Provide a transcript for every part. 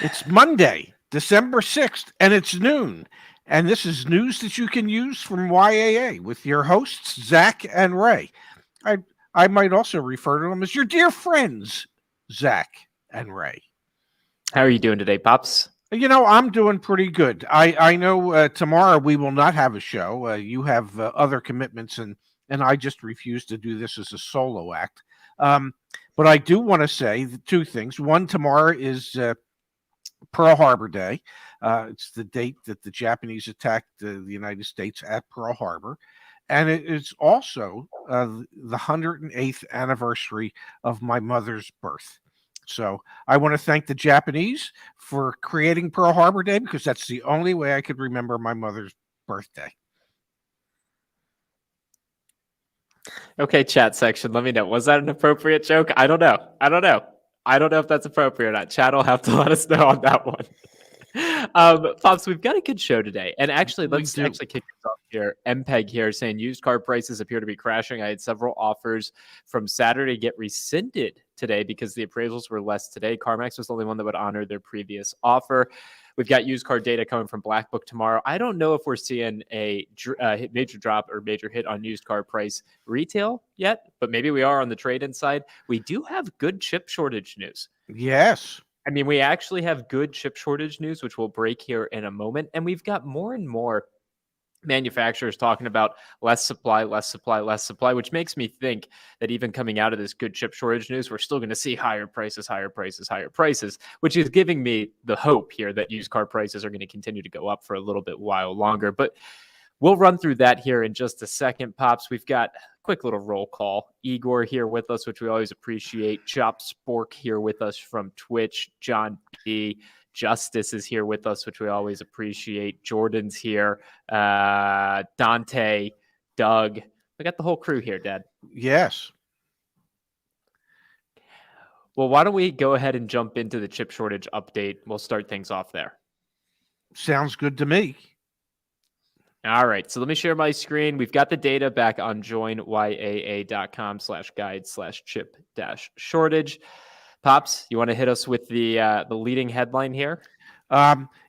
It's Monday, December 6th, and it's noon. And this is news that you can use from YAA with your hosts, Zach and Ray. I, I might also refer to them as your dear friends, Zach and Ray. How are you doing today, Pops? I'm doing pretty good. I know tomorrow we will not have a show. You have other commitments, and I just refuse to do this as a solo act. Um, but I do want to say two things. One, tomorrow is Pearl Harbor Day. It's the date that the Japanese attacked the United States at Pearl Harbor. And it is also the 108th anniversary of my mother's birth. So I want to thank the Japanese for creating Pearl Harbor Day because that's the only way I could remember my mother's birthday. Okay, chat section, let me know. Was that an appropriate joke? I don't know. I don't know if that's appropriate or not. Chat will have to let us know on that one. Pops, we've got a good show today. And actually, let's actually kick this off here. MPEG here saying used car prices appear to be crashing. I had several offers from Saturday get rescinded today because the appraisals were less today. CarMax was the only one that would honor their previous offer. We've got used car data coming from Black Book tomorrow. I don't know if we're seeing a major drop or major hit on used car price retail yet, but maybe we are on the trade-in side. We do have good chip shortage news. Yes. I mean, we actually have good chip shortage news, which we'll break here in a moment. And we've got more and more manufacturers talking about less supply, which makes me think that even coming out of this good chip shortage news, we're still going to see higher prices, which is giving me the hope here that used car prices are going to continue to go up for a little bit while longer. But we'll run through that here in just a second, Pops. We've got a quick little roll call. Igor here with us, which we always appreciate. Chop Spork here with us from Twitch. John B. Justice is here with us, which we always appreciate. Jordan's here. Dante, Doug. We got the whole crew here, Dad. Yes. Well, why don't we go ahead and jump into the chip shortage update? We'll start things off there. Sounds good to me. All right, so let me share my screen. We've got the data back on joinyaa.com/guide/chip-shortage. Pops, you want to hit us with the leading headline here?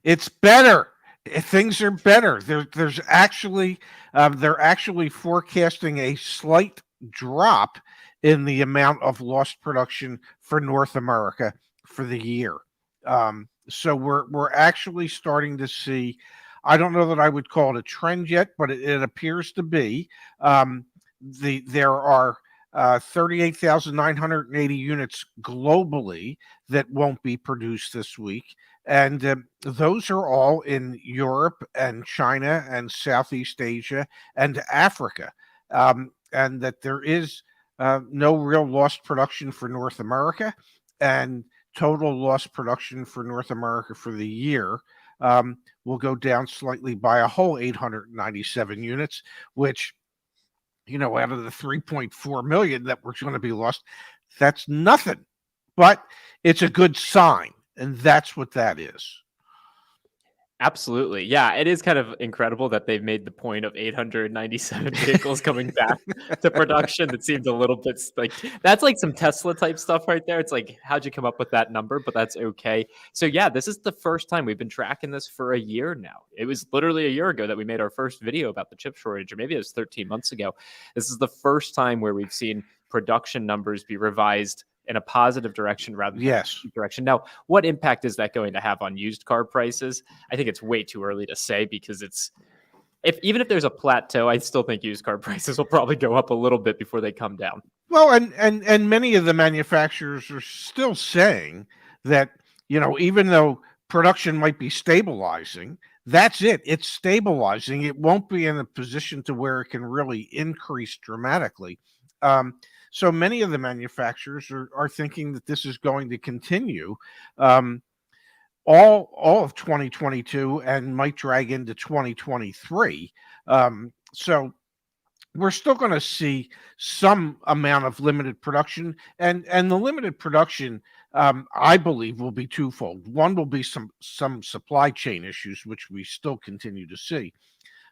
It's better. Things are better. There's actually they're actually forecasting a slight drop in the amount of lost production for North America for the year. So we're actually starting to see. I don't know that I would call it a trend yet, but it appears to be. There are 38,980 units globally that won't be produced this week. And those are all in Europe and China and Southeast Asia and Africa. And that there is no real lost production for North America, and total lost production for North America for the year will go down slightly by a whole 897 units, which, out of the 3.4 million that were going to be lost, that's nothing. But it's a good sign, and that's what that is. Absolutely. Yeah, it is kind of incredible that they've made the point of 897 vehicles coming back to production. That seems a little bit like that's like some Tesla type stuff right there. It's like, how'd you come up with that number? But that's okay. So yeah, this is the first time we've been tracking this for a year now. It was literally a year ago that we made our first video about the chip shortage, or maybe it was 13 months ago. This is the first time where we've seen production numbers be revised in a positive direction rather than a direction. Now, what impact is that going to have on used car prices? I think it's way too early to say, because even if there's a plateau, I still think used car prices will probably go up a little bit before they come down. Well, and many of the manufacturers are still saying that, even though production might be stabilizing, that's it. It's stabilizing. It won't be in a position to where it can really increase dramatically. So many of the manufacturers are thinking that this is going to continue all of 2022 and might drag into 2023. So we're still going to see some amount of limited production, and the limited production, I believe, will be twofold. One will be some supply chain issues, which we still continue to see.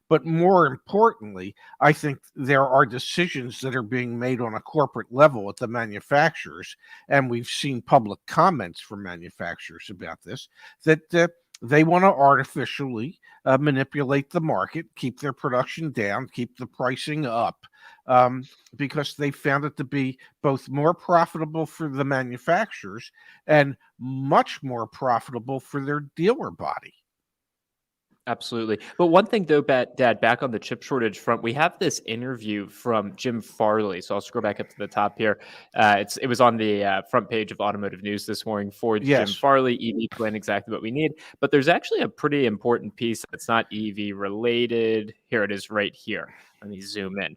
But more importantly, I think there are decisions that are being made on a corporate level at the manufacturers, and we've seen public comments from manufacturers about this, that they want to artificially manipulate the market, keep their production down, keep the pricing up, because they found it to be both more profitable for the manufacturers and much more profitable for their dealer body. Absolutely. But one thing though, Dad, back on the chip shortage front, we have this interview from Jim Farley. So I'll scroll back up to the top here. It was on the front page of Automotive News this morning. Ford's Jim Yes. Farley, EV plan exactly what we need. But there's actually a pretty important piece that's not EV related. Here it is right here. Let me zoom in.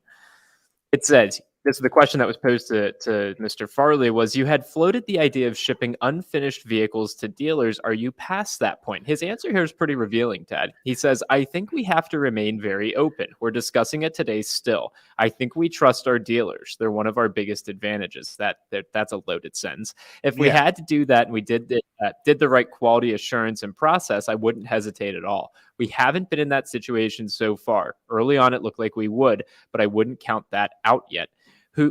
It says, this is the question that was posed to Mr. Farley was, you had floated the idea of shipping unfinished vehicles to dealers. Are you past that point? His answer here is pretty revealing, Ted. He says, I think we have to remain very open. We're discussing it today still. I think we trust our dealers. They're one of our biggest advantages. That's a loaded sentence. If we had to do that and we did the right quality assurance and process, I wouldn't hesitate at all. We haven't been in that situation so far. Early on, it looked like we would, but I wouldn't count that out yet.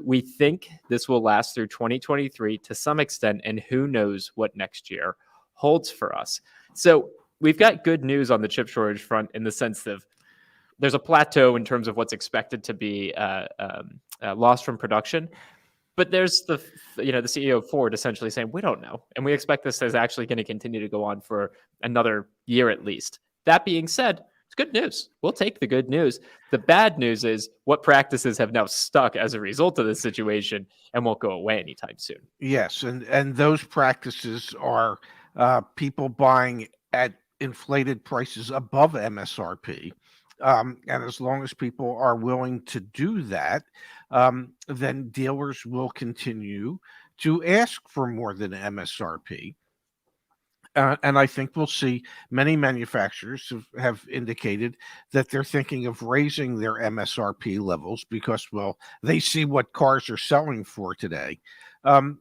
We think this will last through 2023 to some extent, and who knows what next year holds for us. So we've got good news on the chip shortage front in the sense of there's a plateau in terms of what's expected to be lost from production. But there's the CEO of Ford essentially saying, we don't know. And we expect this is actually going to continue to go on for another year at least. That being said, it's good news. We'll take the good news. The bad news is what practices have now stuck as a result of this situation and won't go away anytime soon. Yes, and those practices are people buying at inflated prices above MSRP. And as long as people are willing to do that, then dealers will continue to ask for more than MSRP. And I think we'll see many manufacturers have indicated that they're thinking of raising their MSRP levels because, well, they see what cars are selling for today.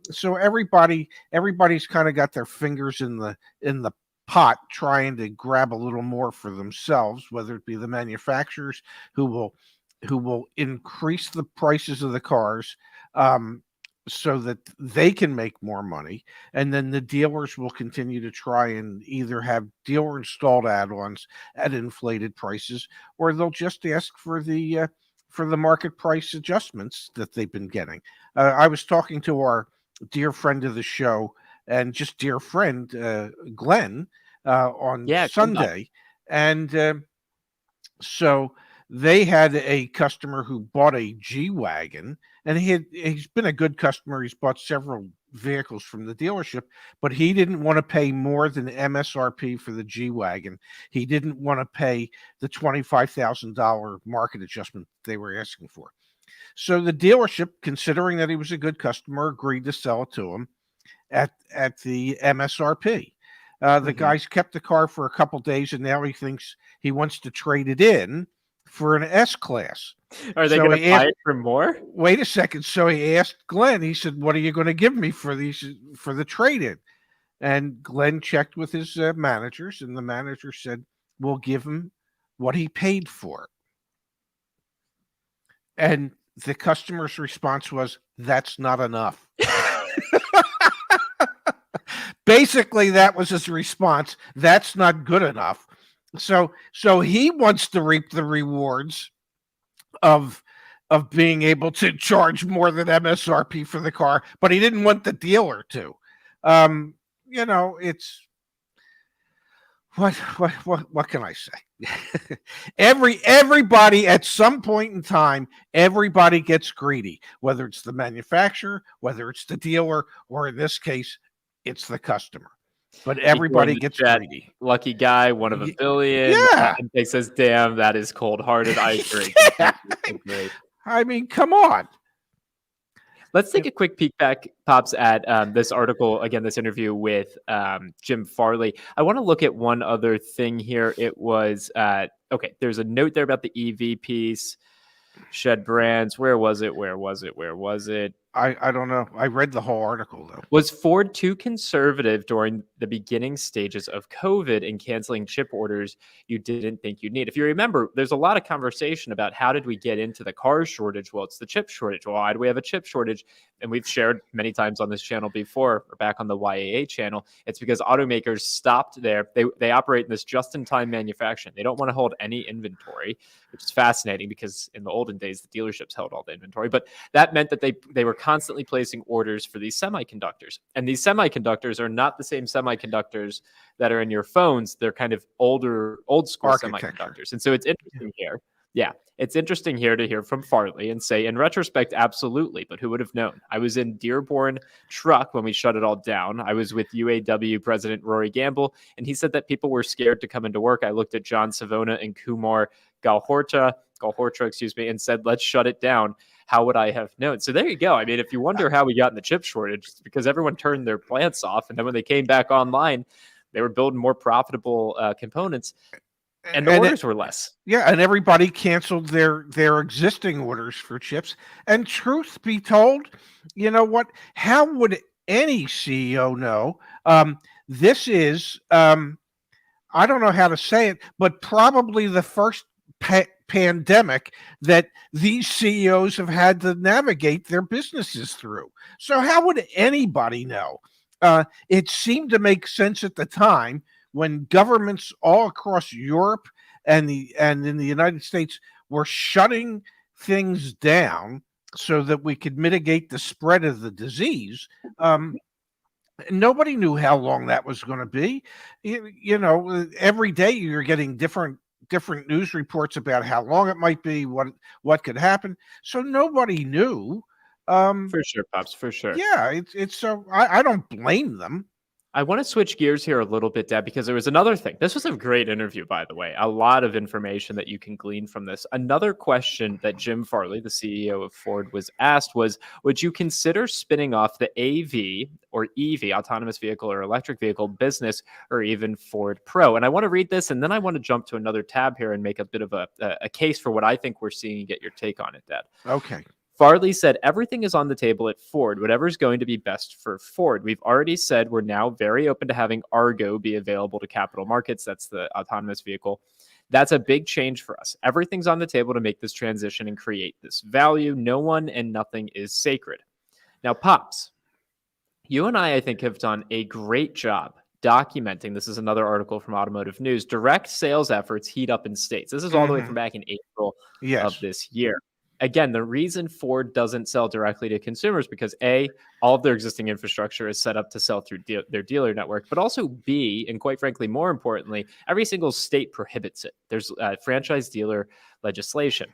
So everybody's kind of got their fingers in the pot trying to grab a little more for themselves, whether it be the manufacturers who will increase the prices of the cars, so that they can make more money, and then the dealers will continue to try and either have dealer installed add-ons at inflated prices, or they'll just ask for the market price adjustments that they've been getting. I was talking to our dear friend of the show and just dear friend Glenn on Sunday, and so they had a customer who bought a G-Wagon, and he's been a good customer. He's bought several vehicles from the dealership, but he didn't want to pay more than MSRP for the G-Wagon. He didn't want to pay the $25,000 market adjustment they were asking for. So the dealership, considering that he was a good customer, agreed to sell it to him at the MSRP. The guy's kept the car for a couple days, and now he thinks he wants to trade it in for an S-Class. Are they going to buy it for more? Wait a second. So he asked Glenn, he said, what are you going to give me for the trade-in? And Glenn checked with his managers, and the manager said, we'll give him what he paid for it. And the customer's response was, that's not enough. Basically, that was his response. That's not good enough. So he wants to reap the rewards of being able to charge more than MSRP for the car, but he didn't want the dealer to. It's what can I say? Everybody at some point in time, everybody gets greedy, whether it's the manufacturer, whether it's the dealer, or in this case, it's the customer. But everybody gets greedy. Lucky guy, one of a billion. Yeah. And he says, damn, that is cold-hearted. I agree. Yeah. I mean, come on. Let's take a quick peek back, Pops, at this article, again, this interview with Jim Farley. I want to look at one other thing here. It was, there's a note there about the EV piece. Shed Brands. Where was it? I don't know. I read the whole article, though. Was Ford too conservative during the beginning stages of COVID and canceling chip orders you didn't think you'd need. If you remember, there's a lot of conversation about how did we get into the car shortage? Well, it's the chip shortage. Well, why do we have a chip shortage? And we've shared many times on this channel before, or back on the YAA channel, it's because automakers stopped there. They operate in this just-in-time manufacturing. They don't want to hold any inventory, which is fascinating because in the olden days, the dealerships held all the inventory. But that meant that they were constantly placing orders for these semiconductors. And these semiconductors are not the same semiconductors that are in your phones. They're kind of old school semiconductors. And so it's interesting here. Yeah, it's interesting here to hear from Farley and say, in retrospect, absolutely. But who would have known? I was in Dearborn Truck when we shut it all down. I was with UAW President Rory Gamble, and he said that people were scared to come into work. I looked at John Savona and Kumar Galhotra, and said, let's shut it down. How would I have known? So there you go. I mean, if you wonder how we got in the chip shortage, it's because everyone turned their plants off. And then when they came back online, they were building more profitable components. And the orders were less. Yeah, and everybody canceled their existing orders for chips. And truth be told, you know what? How would any CEO know? This is, I don't know how to say it, but probably the first pandemic that these CEOs have had to navigate their businesses through. So how would anybody know? It seemed to make sense at the time when governments all across Europe and in the United States were shutting things down so that we could mitigate the spread of the disease. Nobody knew how long that was going to be. You know, every day you're getting different news reports about how long it might be, what could happen. So nobody knew. For sure, Pops, for sure. Yeah, it's so I don't blame them. I want to switch gears here a little bit, Dad, because there was another thing. This was a great interview, by the way. A lot of information that you can glean from this. Another question that Jim Farley, the CEO of Ford, was asked was, would you consider spinning off the AV or EV, autonomous vehicle or electric vehicle business, or even Ford Pro? And I want to read this, and then I want to jump to another tab here and make a bit of a case for what I think we're seeing and get your take on it, Dad. Okay. Farley said, everything is on the table at Ford, whatever's going to be best for Ford. We've already said we're now very open to having Argo be available to capital markets. That's the autonomous vehicle. That's a big change for us. Everything's on the table to make this transition and create this value. No one and nothing is sacred. Now, Pops, you and I think, have done a great job documenting, this is another article from Automotive News, direct sales efforts heat up in states. This is all the way from back in April of this year. Again, the reason Ford doesn't sell directly to consumers because A, all of their existing infrastructure is set up to sell through their dealer network, but also B, and quite frankly, more importantly, every single state prohibits it. There's franchise dealer legislation.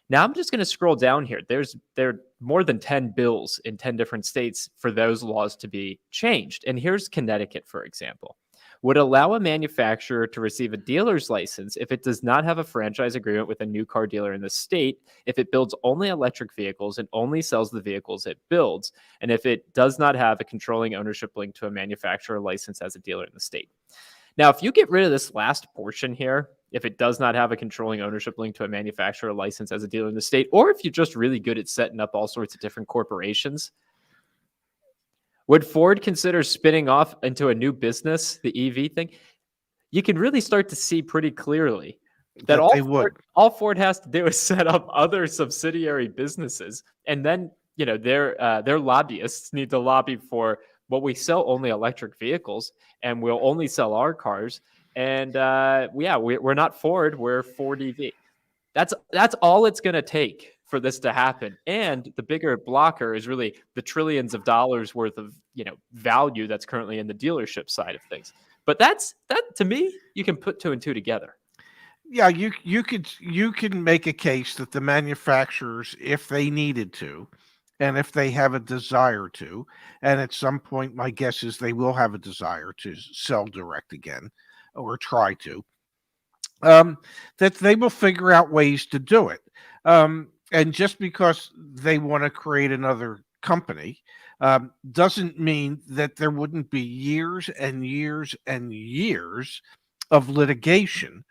Now I'm just going to scroll down here. There are more than 10 bills in 10 different states for those laws to be changed. And here's Connecticut, for example. Would allow a manufacturer to receive a dealer's license if it does not have a franchise agreement with a new car dealer in the state, if it builds only electric vehicles and only sells the vehicles it builds, and if it does not have a controlling ownership link to a manufacturer license as a dealer in the state. Now, if you get rid of this last portion here, if it does not have a controlling ownership link to a manufacturer license as a dealer in the state, or if you're just really good at setting up all sorts of different corporations, would Ford consider spinning off into a new business, the EV thing? You can really start to see pretty clearly that all Ford has to do is set up other subsidiary businesses, and then their lobbyists need to lobby for, well, we sell only electric vehicles, and we'll only sell our cars, and we're not Ford, we're Ford EV. That's all it's going to take for this to happen. And the bigger blocker is really the trillions of dollars worth of value that's currently in the dealership side of things. But that to me, you can put two and two together. Yeah, you can make a case that the manufacturers, if they needed to, and if they have a desire to, and at some point my guess is they will have a desire to sell direct again or try to, that they will figure out ways to do it. And just because they want to create another company doesn't mean that there wouldn't be years and years and years of litigation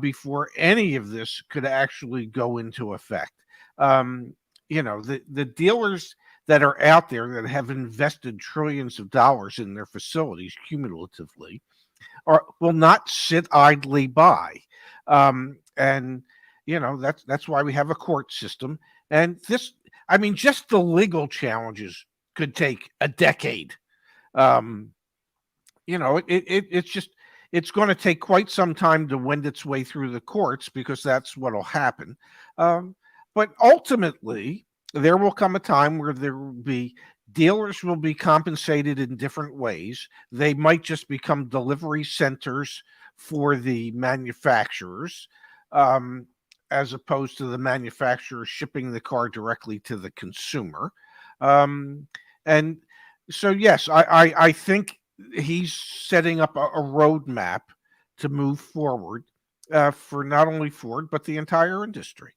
before any of this could actually go into effect. The dealers that are out there that have invested trillions of dollars in their facilities cumulatively will not sit idly by. And that's why we have a court system. And this, I mean, just the legal challenges could take a decade. It's going to take quite some time to wend its way through the courts, because that's what will happen. But ultimately, there will come a time where dealers will be compensated in different ways. They might just become delivery centers for the manufacturers, as opposed to the manufacturer shipping the car directly to the consumer. And so, yes, I think he's setting up a roadmap to move forward for not only Ford, but the entire industry.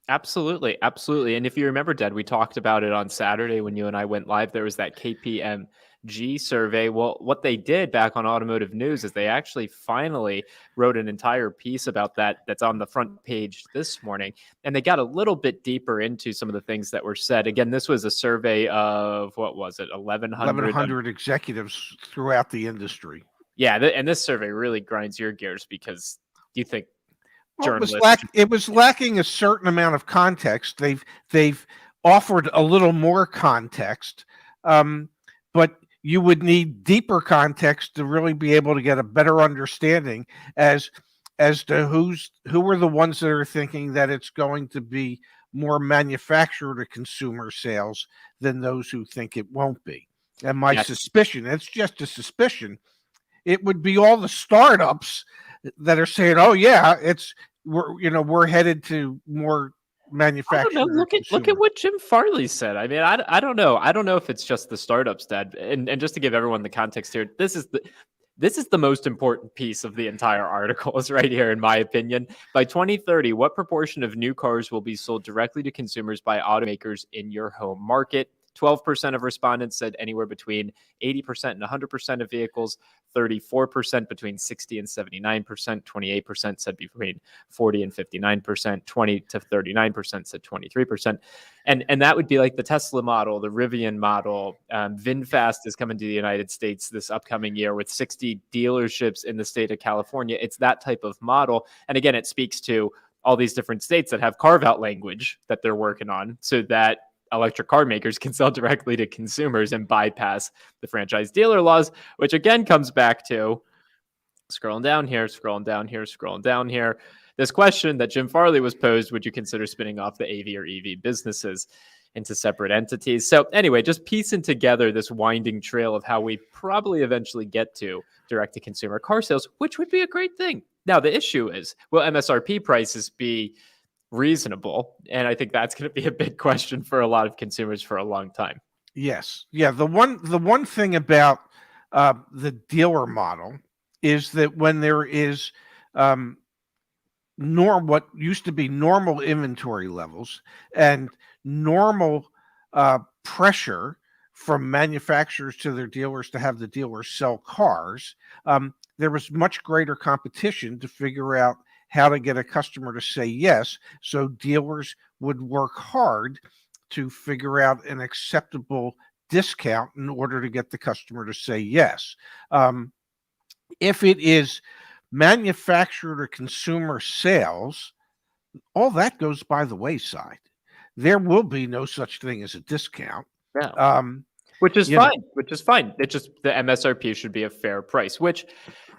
Absolutely. Absolutely. And if you remember, Dad, we talked about it on Saturday when you and I went live. There was that KPMG survey. Well, what they did back on Automotive News is they actually finally wrote an entire piece about that's on the front page this morning. And they got a little bit deeper into some of the things that were said. Again, this was a survey of, what was it, 1,100 executives throughout the industry. Yeah. And this survey really grinds your gears, because you think, well, it was lacking a certain amount of context. They've offered a little more context, but you would need deeper context to really be able to get a better understanding as to who are the ones that are thinking that it's going to be more manufacturer to consumer sales than those who think it won't be. And my suspicion, it's just a suspicion, it would be all the startups that are saying, "Oh yeah, we're headed to more manufacturing." Look at what Jim Farley said. I mean, I don't know. I don't know if it's just the startups, Dad. And just to give everyone the context here, this is the most important piece of the entire article, is right here, in my opinion. By 2030, what proportion of new cars will be sold directly to consumers by automakers in your home market? 12% of respondents said anywhere between 80% and 100% of vehicles, 34% between 60 and 79%, 28% said between 40 and 59%, 20 to 39% said 23%. And that would be like the Tesla model, the Rivian model. VinFast is coming to the United States this upcoming year with 60 dealerships in the state of California. It's that type of model. And again, it speaks to all these different states that have carve-out language that they're working on, so that electric car makers can sell directly to consumers and bypass the franchise dealer laws, which again comes back to scrolling down here, this question that Jim Farley was posed: would you consider spinning off the AV or EV businesses into separate entities? So anyway, just piecing together this winding trail of how we probably eventually get to direct to consumer car sales, which would be a great thing. Now, the issue is, will MSRP prices be reasonable? And I think that's going to be a big question for a lot of consumers for a long time. Yes. Yeah. The one thing about the dealer model is that when there is what used to be normal inventory levels and normal pressure from manufacturers to their dealers to have the dealers sell cars, there was much greater competition to figure out how to get a customer to say yes. So dealers would work hard to figure out an acceptable discount in order to get the customer to say yes. If it is manufacturer to consumer sales, all that goes by the wayside. There will be no such thing as a discount. Yeah. Which is fine. It's just the MSRP should be a fair price, which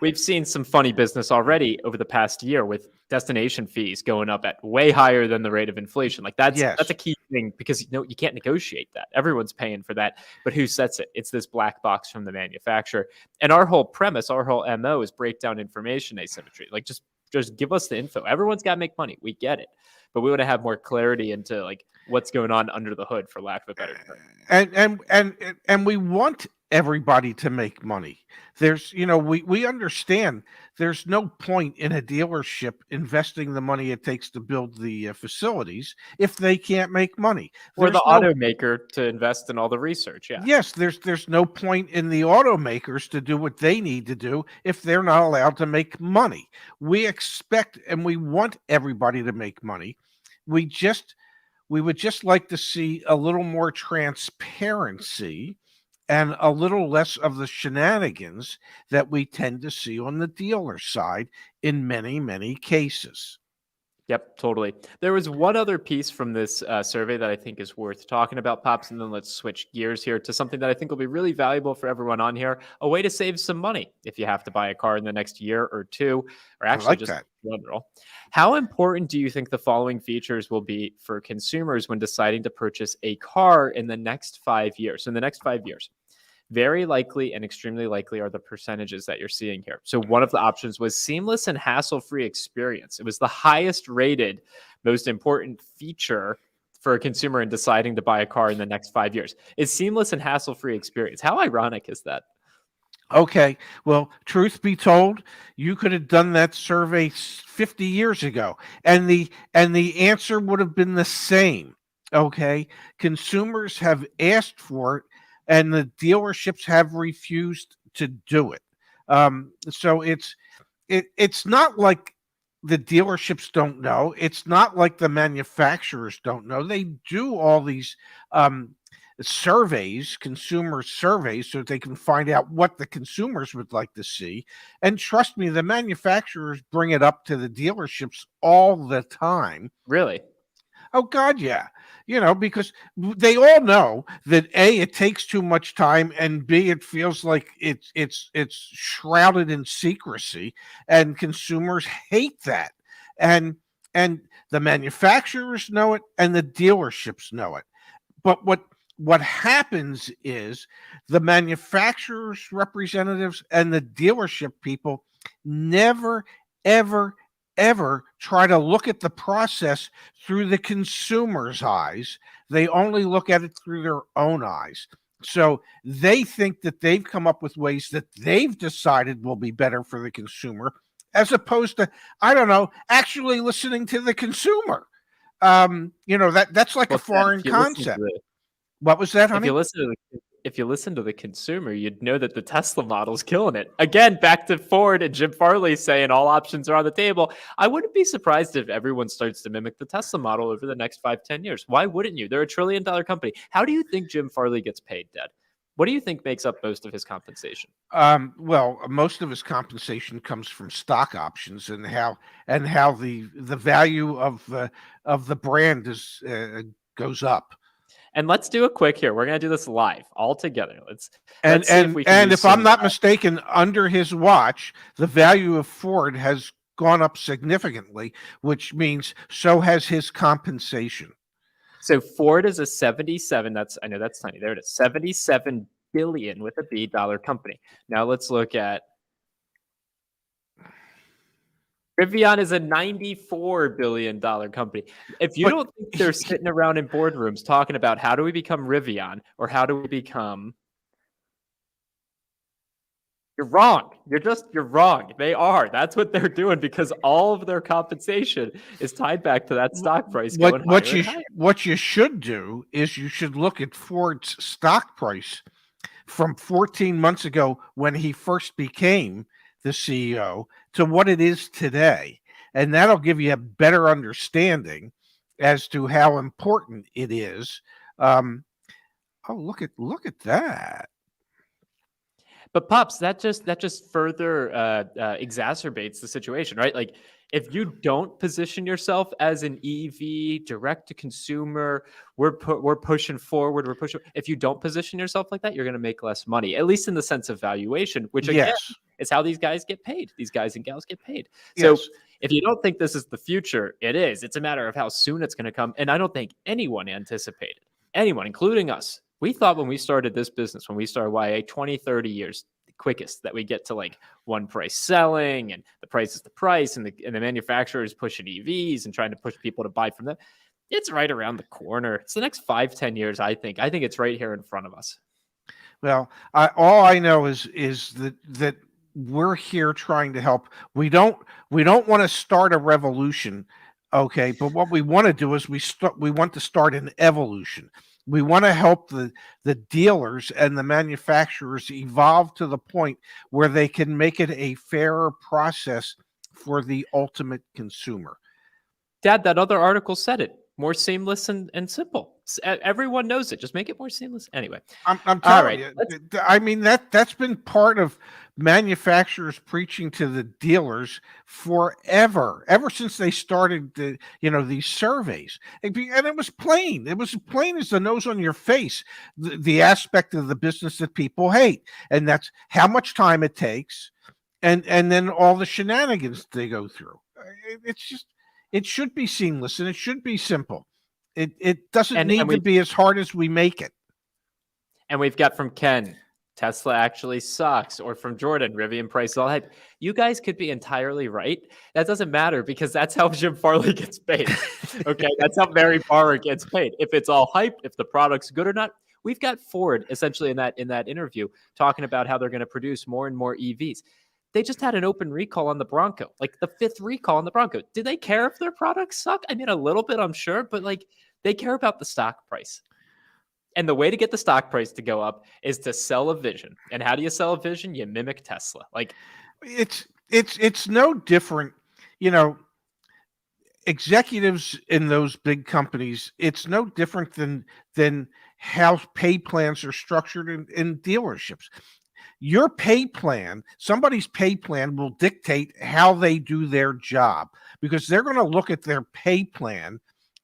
we've seen some funny business already over the past year, with destination fees going up at way higher than the rate of inflation. Like that's a key thing, because you can't negotiate that. Everyone's paying for that, but who sets it? It's this black box from the manufacturer. And our whole premise, our whole MO is break down information asymmetry. Like just give us the info. Everyone's got to make money. We get it, but we want to have more clarity into like what's going on under the hood, for lack of a better term. And we want everybody to make money. There's, we understand there's no point in a dealership investing the money it takes to build the facilities if they can't make money. Or the automaker to invest in all the research. Yeah. Yes, there's no point in the automakers to do what they need to do if they're not allowed to make money. We expect and we want everybody to make money. We we would just like to see a little more transparency and a little less of the shenanigans that we tend to see on the dealer side in many, many cases. Yep, totally. There was one other piece from this survey that I think is worth talking about, Pops, and then let's switch gears here to something that I think will be really valuable for everyone on here, a way to save some money if you have to buy a car in the next year or two, or I actually like just that. general. How important do you think the following features will be for consumers when deciding to purchase a car in the next 5 years? In the next 5 years, very likely and extremely likely are the percentages that you're seeing here. So one of the options was seamless and hassle-free experience. It was the highest rated, most important feature for a consumer in deciding to buy a car in the next 5 years. Is seamless and hassle-free experience. How ironic is that? Okay, well, truth be told, you could have done that survey 50 years ago, and the answer would have been the same. Okay, consumers have asked for it, and the dealerships have refused to do it. So it's not like the dealerships don't know. It's not like the manufacturers don't know. They do all these surveys, consumer surveys, so that they can find out what the consumers would like to see. And trust me, the manufacturers bring it up to the dealerships all the time. Really? Oh God, yeah. Because they all know that A, it takes too much time, and B, it feels like it's shrouded in secrecy, and consumers hate that. And the manufacturers know it, and the dealerships know it. But what happens is the manufacturers representatives and the dealership people never ever ever try to look at the process through the consumer's eyes. They only look at it through their own eyes. So they think that they've come up with ways that they've decided will be better for the consumer, as opposed to, I don't know, actually listening to the consumer. That's like a Well, Ted, foreign concept. What was that, honey? If you listen to the consumer, you'd know that the Tesla model's killing it. Again, back to Ford and Jim Farley saying all options are on the table. I wouldn't be surprised if everyone starts to mimic the Tesla model over the next 5-10 years. Why wouldn't you? They're $1 trillion company. How do you think Jim Farley gets paid, Dad? What do you think makes up most of his compensation? Well, most of his compensation comes from stock options, and how the value of the brand goes up. And let's do a quick here. We're gonna do this live all together. Let's And see if we can use if I'm some, not mistaken, under his watch, the value of Ford has gone up significantly, which means so has his compensation. So Ford is a 77. I know that's tiny. There it is. 77 billion with a B dollar company. Now let's look at Rivian is a $94 billion company. If you But don't think they're sitting around in boardrooms talking about how do we become Rivian or how do we become, you're wrong. You're wrong. They are. That's what they're doing because all of their compensation is tied back to that stock price going higher and higher. What you should do is you should look at Ford's stock price from 14 months ago when he first became the CEO to what it is today. And that'll give you a better understanding as to how important it is. Oh, look at that. But Pops, that just further exacerbates the situation, right? Like if you don't position yourself as an EV direct to consumer, we're pushing forward. If you don't position yourself like that, you're going to make less money, at least in the sense of valuation, which again Yes. is how these guys get paid. These guys and gals get paid. Yes. So if you don't think this is the future, it is. It's a matter of how soon it's going to come. And I don't think anyone anticipated, anyone, including us. We thought when we started this business, when we started YA 20, 30 years, the quickest that we get to like one price selling and the price is the price and the manufacturers pushing EVs and trying to push people to buy from them. It's right around the corner. It's the next 5-10 years, I think. I think it's right here in front of us. Well, all I know is that we're here trying to help. We don't want to start a revolution, okay? But what we want to do is we want to start an evolution. We want to help the dealers and the manufacturers evolve to the point where they can make it a fairer process for the ultimate consumer. Dad, that other article said it. more seamless and simple. Everyone knows it. Just make it more seamless. Anyway, I'm all telling right. you. I mean that's been part of manufacturers preaching to the dealers forever, ever since they started these surveys, and it was plain. It was plain as the nose on your face. The aspect of the business that people hate, and that's how much time it takes, and then all the shenanigans they go through. It's just it should be seamless and it should be simple. It doesn't And need to be as hard as we make it. And we've got from Ken, Tesla actually sucks, or from Jordan, Rivian price is all hype. You guys could be entirely right. That doesn't matter because that's how Jim Farley gets paid. Okay, that's how Mary Barra gets paid. If it's all hype, if the product's good or not. We've got Ford essentially in that interview talking about how they're going to produce more and more EVs. They just had an open recall on the Bronco, like the 5th recall on the Bronco. Do they care if their products suck? I mean, a little bit, I'm sure, but like they care about the stock price. And the way to get the stock price to go up is to sell a vision. And how do you sell a vision? You mimic Tesla. Like it's no different, executives in those big companies. It's no different than how pay plans are structured in dealerships. Your pay plan, somebody's pay plan will dictate how they do their job, because they're going to look at their pay plan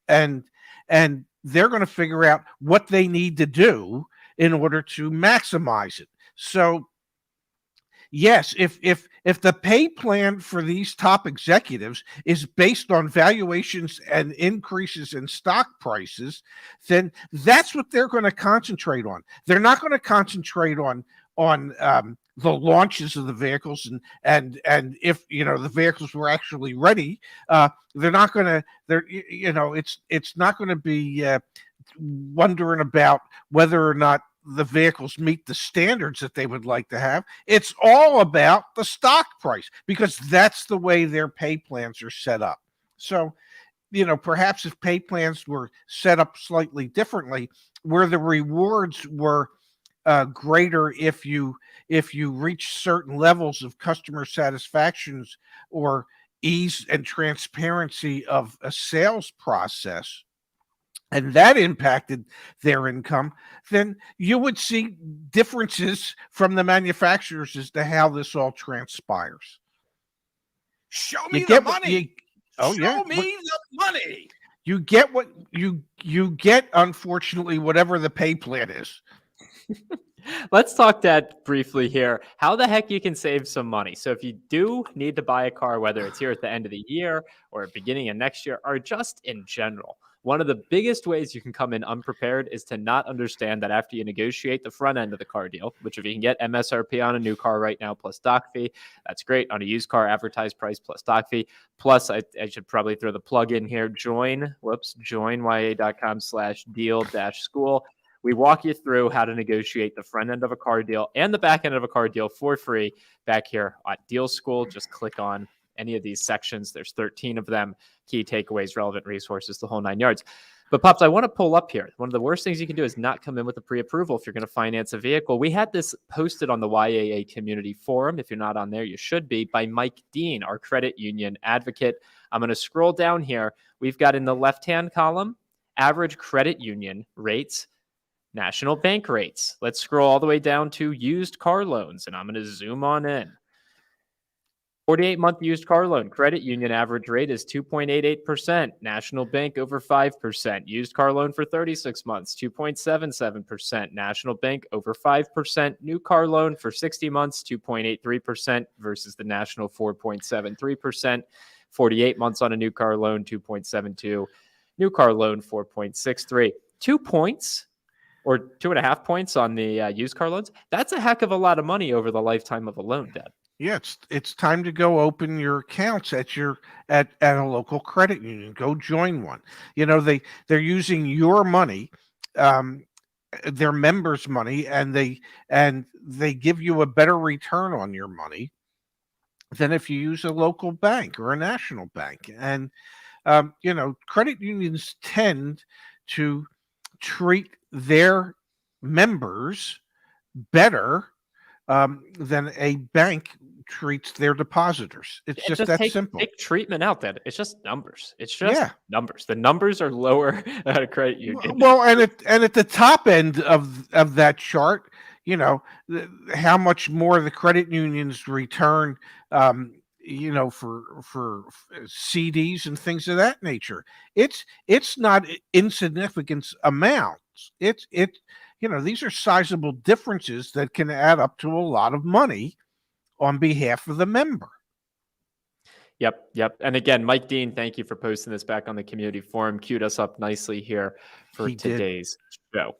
and they're going to figure out what they need to do in order to maximize it. So yes, if the pay plan for these top executives is based on valuations and increases in stock prices, then that's what they're going to concentrate on. They're not going to concentrate on the launches of the vehicles and if the vehicles were actually ready. They're not going to. It's not going to be wondering about whether or not the vehicles meet the standards that they would like to have. It's all about the stock price, because that's the way their pay plans are set up. So, perhaps if pay plans were set up slightly differently, where the rewards were greater if you reach certain levels of customer satisfactions or ease and transparency of a sales process, and that impacted their income, then you would see differences from the manufacturers as to how this all transpires. Show me the money. Show me the money. You get what you get, unfortunately, whatever the pay plan is. Let's talk that briefly here. How the heck you can save some money. So if you do need to buy a car, whether it's here at the end of the year or beginning of next year, or just in general, one of the biggest ways you can come in unprepared is to not understand that after you negotiate the front end of the car deal, which if you can get MSRP on a new car right now plus doc fee, that's great. On a used car, advertised price plus doc fee. Plus, I should probably throw the plug in here. joinya.com/deal-school. We walk you through how to negotiate the front end of a car deal and the back end of a car deal for free back here at Deal School. Just click on any of these sections. There's 13 of them. Key takeaways, relevant resources, the whole 9 yards. But Pops, I want to pull up here. One of the worst things you can do is not come in with a pre-approval if you're going to finance a vehicle. We had this posted on the YAA community forum. If you're not on there, you should be, by Mike Dean, our credit union advocate. I'm going to scroll down here. We've got in the left-hand column, average credit union rates, national bank rates. Let's scroll all the way down to used car loans, and I'm going to zoom on in. 48-month used car loan credit union average rate is 2.88%. National Bank over 5%. Used car loan for 36 months, 2.77%. National Bank over 5%. New car loan for 60 months, 2.83% versus the national 4.73%. 48 months on a new car loan, 2.72. New car loan, 4.63. 2 points or 2.5 points on the used car loans. That's a heck of a lot of money over the lifetime of a loan, Dad. Yeah, it's time to go open your accounts at a local credit union. Go join one. They're using your money, their members' money, and they give you a better return on your money than if you use a local bank or a national bank. And credit unions tend to treat their members better than a bank treats their depositors. It's just that simple. Take treatment out that it's just numbers. It's just Yeah. numbers. The numbers are lower at a credit union. Well, and at the top end of that chart, how much more the credit unions return, for CDs and things of that nature. It's not insignificant amounts. These are sizable differences that can add up to a lot of money on behalf of the member. Yep. And again, Mike Dean, thank you for posting this back on the community forum. Queued us up nicely here for today's show.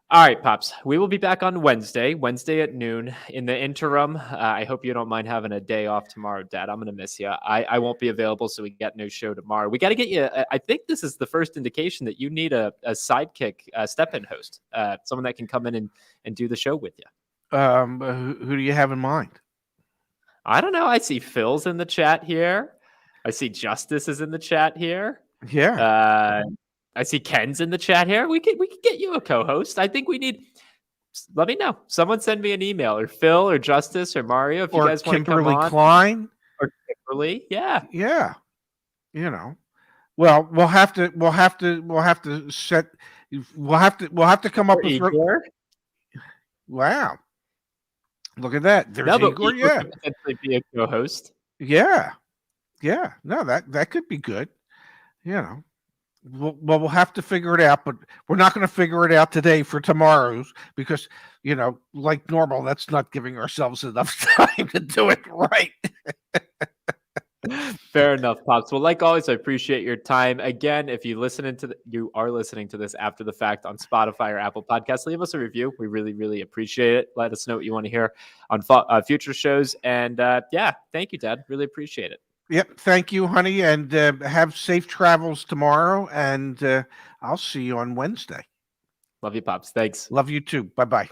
All right, Pops. We will be back on Wednesday at noon. In the interim, I hope you don't mind having a day off tomorrow, Dad. I'm going to miss you. I won't be available, so we got no show tomorrow. We got to get you. I think this is the first indication that you need a sidekick, step-in host, someone that can come in and do the show with you. Who do you have in mind? I don't know. I see Phil's in the chat here. I see Justice is in the chat here. Yeah. I see Ken's in the chat here. We could get you a co-host. I think we need. Let me know. Someone send me an email, or Phil, or Justice, or Mario, if you guys want to come on. Kimberly Klein, or Kimberly. Yeah. Well, we'll have to set. We'll have to come up with. Igor? Wow. Look at that. There's Igor. Yeah. Could potentially be a co-host. Yeah. No, that could be good. We'll have to figure it out, but we're not going to figure it out today for tomorrow's because, like normal, that's not giving ourselves enough time to do it right. Fair enough, Pops. Well, like always, I appreciate your time. Again, if you are listening to this after the fact on Spotify or Apple Podcasts, leave us a review. We really, really appreciate it. Let us know what you want to hear on future shows. And thank you, Dad. Really appreciate it. Yep. Thank you, honey. And have safe travels tomorrow. And I'll see you on Wednesday. Love you, Pops. Thanks. Love you too. Bye-bye.